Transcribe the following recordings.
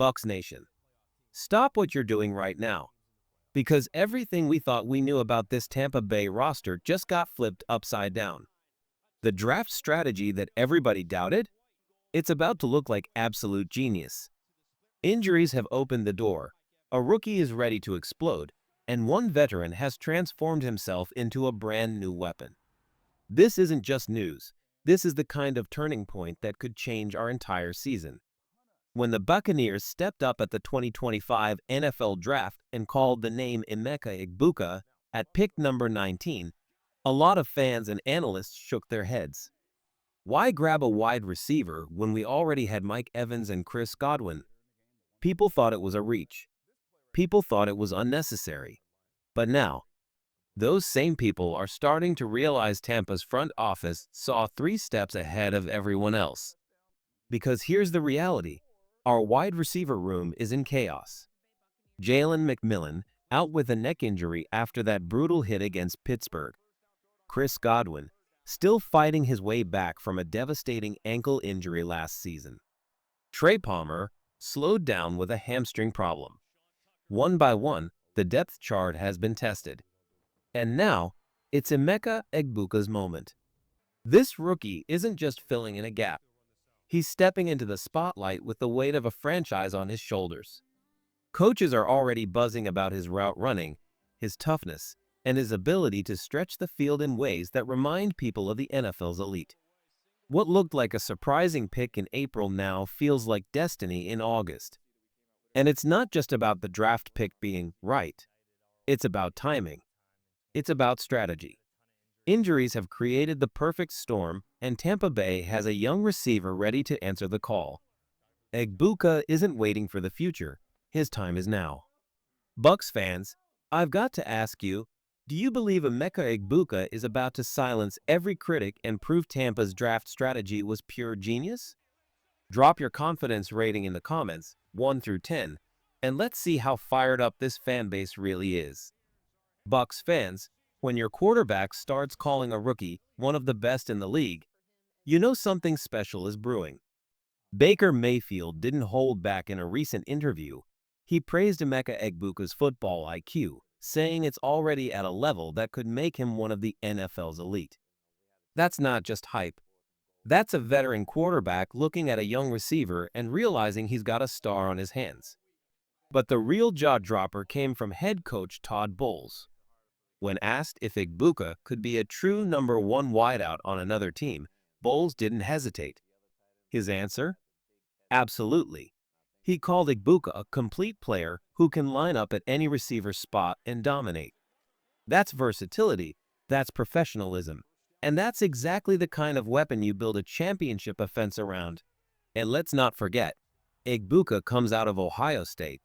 Bucks Nation, stop what you're doing right now. Because everything we thought we knew about this Tampa Bay roster just got flipped upside down. The draft strategy that everybody doubted? It's about to look like absolute genius. Injuries have opened the door, a rookie is ready to explode, and one veteran has transformed himself into a brand new weapon. This isn't just news. This is the kind of turning point that could change our entire season. When the Buccaneers stepped up at the 2025 NFL Draft and called the name Emeka Egbuka at pick number 19, a lot of fans and analysts shook their heads. Why grab a wide receiver when we already had Mike Evans and Chris Godwin? People thought it was a reach. People thought it was unnecessary. But now, those same people are starting to realize Tampa's front office saw 3 steps ahead of everyone else. Because here's the reality. Our wide receiver room is in chaos. Jalen McMillan, out with a neck injury after that brutal hit against Pittsburgh. Chris Godwin, still fighting his way back from a devastating ankle injury last season. Trey Palmer, slowed down with a hamstring problem. One by one, the depth chart has been tested. And now, it's Emeka Egbuka's moment. This rookie isn't just filling in a gap. He's stepping into the spotlight with the weight of a franchise on his shoulders. Coaches are already buzzing about his route running, his toughness, and his ability to stretch the field in ways that remind people of the NFL's elite. What looked like a surprising pick in April now feels like destiny in August. And it's not just about the draft pick being right. It's about timing. It's about strategy. Injuries have created the perfect storm, and Tampa Bay has a young receiver ready to answer the call. Egbuka isn't waiting for the future. His time is now. Bucks fans, I've got to ask you, do you believe Emeka Egbuka is about to silence every critic and prove Tampa's draft strategy was pure genius? Drop your confidence rating in the comments, 1 through 10, and let's see how fired up this fan base really is. Bucks fans, when your quarterback starts calling a rookie one of the best in the league, you know something special is brewing. Baker Mayfield didn't hold back in a recent interview. He praised Emeka Egbuka's football IQ, saying it's already at a level that could make him one of the NFL's elite. That's not just hype. That's a veteran quarterback looking at a young receiver and realizing he's got a star on his hands. But the real jaw-dropper came from head coach Todd Bowles. When asked if Egbuka could be a true number 1 wideout on another team, Bowles didn't hesitate. His answer? Absolutely. He called Egbuka a complete player who can line up at any receiver spot and dominate. That's versatility, that's professionalism, and that's exactly the kind of weapon you build a championship offense around. And let's not forget, Egbuka comes out of Ohio State,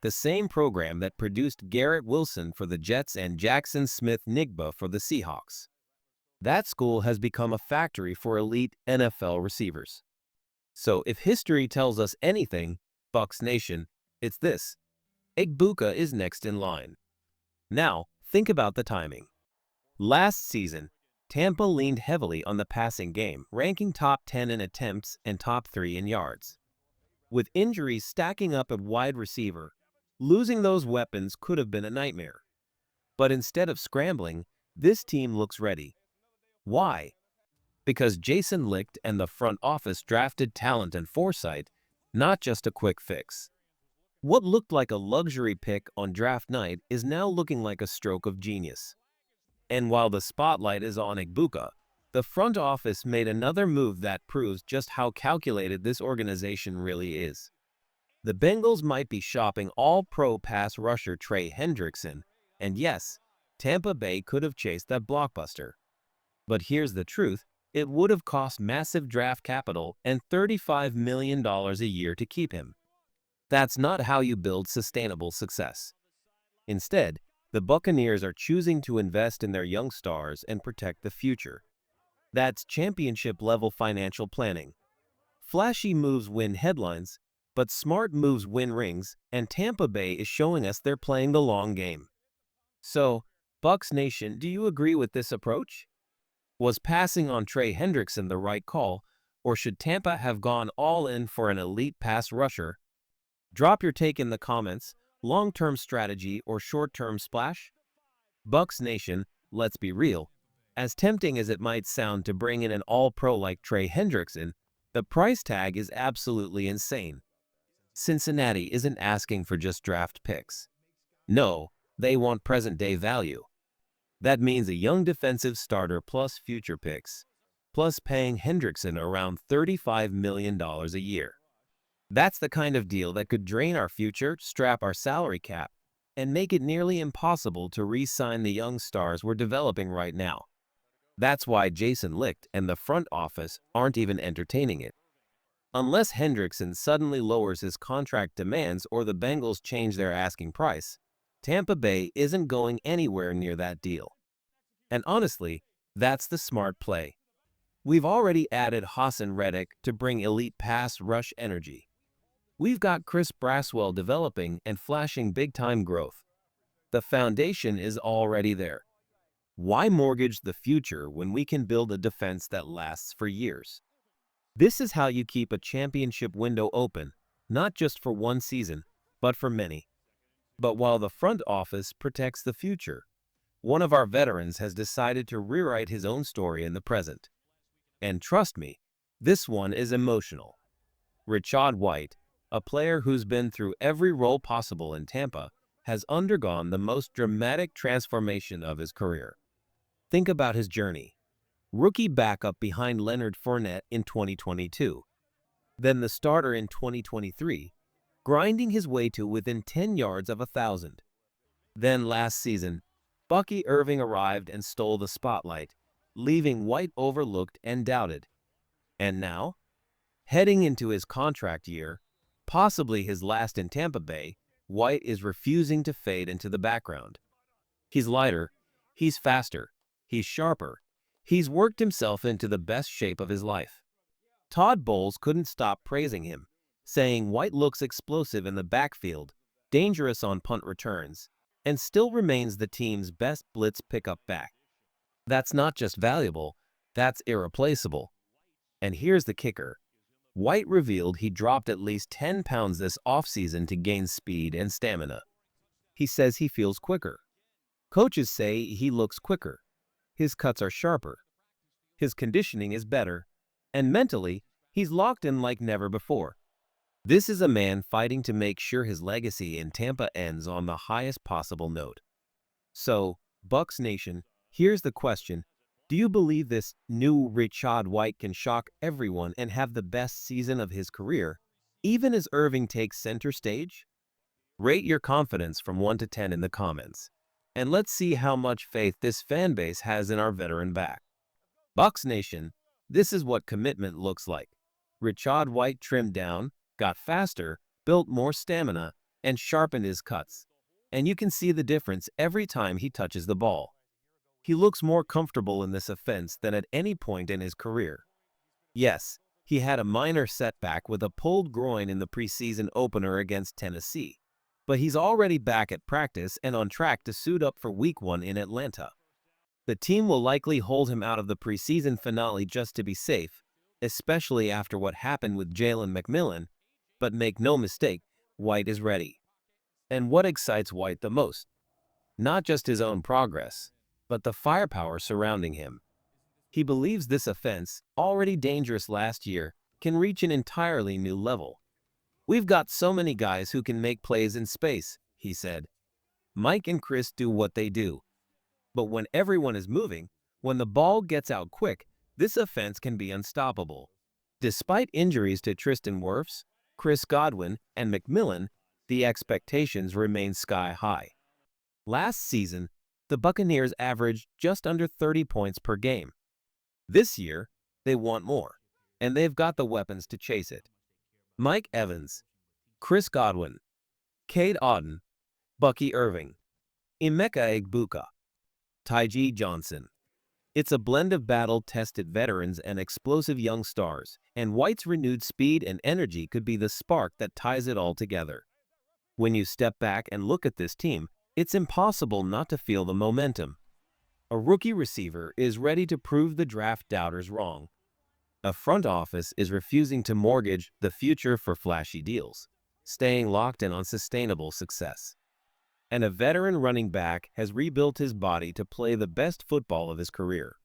the same program that produced Garrett Wilson for the Jets and Jackson Smith-Njigba for the Seahawks. That school has become a factory for elite NFL receivers. So if history tells us anything, Bucks Nation, it's this. Egbuka is next in line. Now, think about the timing. Last season, Tampa leaned heavily on the passing game, ranking top 10 in attempts and top 3 in yards. With injuries stacking up at wide receiver, losing those weapons could have been a nightmare. But instead of scrambling, this team looks ready. Why? Because Jason Licht and the front office drafted talent and foresight, not just a quick fix. What looked like a luxury pick on draft night is now looking like a stroke of genius. And while the spotlight is on Egbuka, the front office made another move that proves just how calculated this organization really is. The Bengals might be shopping all-pro pass rusher Trey Hendrickson, and yes, Tampa Bay could have chased that blockbuster. But here's the truth, it would have cost massive draft capital and $35 million a year to keep him. That's not how you build sustainable success. Instead, the Buccaneers are choosing to invest in their young stars and protect the future. That's championship-level financial planning. Flashy moves win headlines, but smart moves win rings, and Tampa Bay is showing us they're playing the long game. So, Bucks Nation, do you agree with this approach? Was passing on Trey Hendrickson the right call, or should Tampa have gone all in for an elite pass rusher? Drop your take in the comments, long-term strategy or short-term splash? Bucks Nation, let's be real. As tempting as it might sound to bring in an all-pro like Trey Hendrickson, the price tag is absolutely insane. Cincinnati isn't asking for just draft picks. No, they want present-day value. That means a young defensive starter plus future picks, plus paying Hendrickson around $35 million a year. That's the kind of deal that could drain our future, strap our salary cap, and make it nearly impossible to re-sign the young stars we're developing right now. That's why Jason Licht and the front office aren't even entertaining it. Unless Hendrickson suddenly lowers his contract demands or the Bengals change their asking price, Tampa Bay isn't going anywhere near that deal. And honestly, that's the smart play. We've already added Hassan Reddick to bring elite pass rush energy. We've got Chris Braswell developing and flashing big-time growth. The foundation is already there. Why mortgage the future when we can build a defense that lasts for years? This is how you keep a championship window open, not just for one season, but for many. But while the front office protects the future, one of our veterans has decided to rewrite his own story in the present. And trust me, this one is emotional. Rachaad White, a player who's been through every role possible in Tampa, has undergone the most dramatic transformation of his career. Think about his journey. Rookie backup behind Leonard Fournette in 2022. Then the starter in 2023, grinding his way to within 10 yards of 1,000. Then last season, Bucky Irving arrived and stole the spotlight, leaving White overlooked and doubted. And now, heading into his contract year, possibly his last in Tampa Bay, White is refusing to fade into the background. He's lighter, he's faster, he's sharper, he's worked himself into the best shape of his life. Todd Bowles couldn't stop praising him, saying White looks explosive in the backfield, dangerous on punt returns, and still remains the team's best blitz pickup back. That's not just valuable, that's irreplaceable. And here's the kicker. White revealed he dropped at least 10 pounds this offseason to gain speed and stamina. He says he feels quicker. Coaches say he looks quicker. His cuts are sharper. His conditioning is better. And mentally, he's locked in like never before. This is a man fighting to make sure his legacy in Tampa ends on the highest possible note. So, Bucks Nation, here's the question. Do you believe this new Rachaad White can shock everyone and have the best season of his career, even as Irving takes center stage? Rate your confidence from 1 to 10 in the comments. And let's see how much faith this fan base has in our veteran back. Bucks Nation, this is what commitment looks like. Rachaad White trimmed down, got faster, built more stamina, and sharpened his cuts. And you can see the difference every time he touches the ball. He looks more comfortable in this offense than at any point in his career. Yes, he had a minor setback with a pulled groin in the preseason opener against Tennessee, but he's already back at practice and on track to suit up for Week 1 in Atlanta. The team will likely hold him out of the preseason finale just to be safe, especially after what happened with Jalen McMillan, but make no mistake, White is ready. And what excites White the most? Not just his own progress, but the firepower surrounding him. He believes this offense, already dangerous last year, can reach an entirely new level. We've got so many guys who can make plays in space, he said. Mike and Chris do what they do. But when everyone is moving, when the ball gets out quick, this offense can be unstoppable. Despite injuries to Tristan Wirfs, Chris Godwin, and McMillan, the expectations remain sky high. Last season, the Buccaneers averaged just under 30 points per game. This year, they want more, and they've got the weapons to chase it. Mike Evans, Chris Godwin, Cade Otton, Bucky Irving, Emeka Egbuka, Tyjee Johnson. It's a blend of battle-tested veterans and explosive young stars, and White's renewed speed and energy could be the spark that ties it all together. When you step back and look at this team, it's impossible not to feel the momentum. A rookie receiver is ready to prove the draft doubters wrong. A front office is refusing to mortgage the future for flashy deals. staying locked in on sustainable success. And a veteran running back has rebuilt his body to play the best football of his career.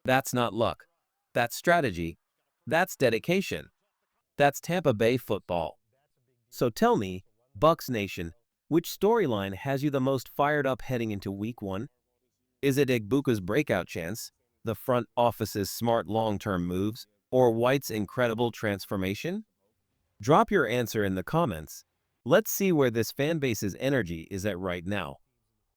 That's not luck. That's strategy. That's dedication. That's Tampa Bay football. So tell me, Bucks Nation, which storyline has you the most fired up heading into Week 1? Is it Igbuka's breakout chance, the front office's smart long-term moves, or White's incredible transformation? Drop your answer in the comments. Let's see where this fanbase's energy is at right now.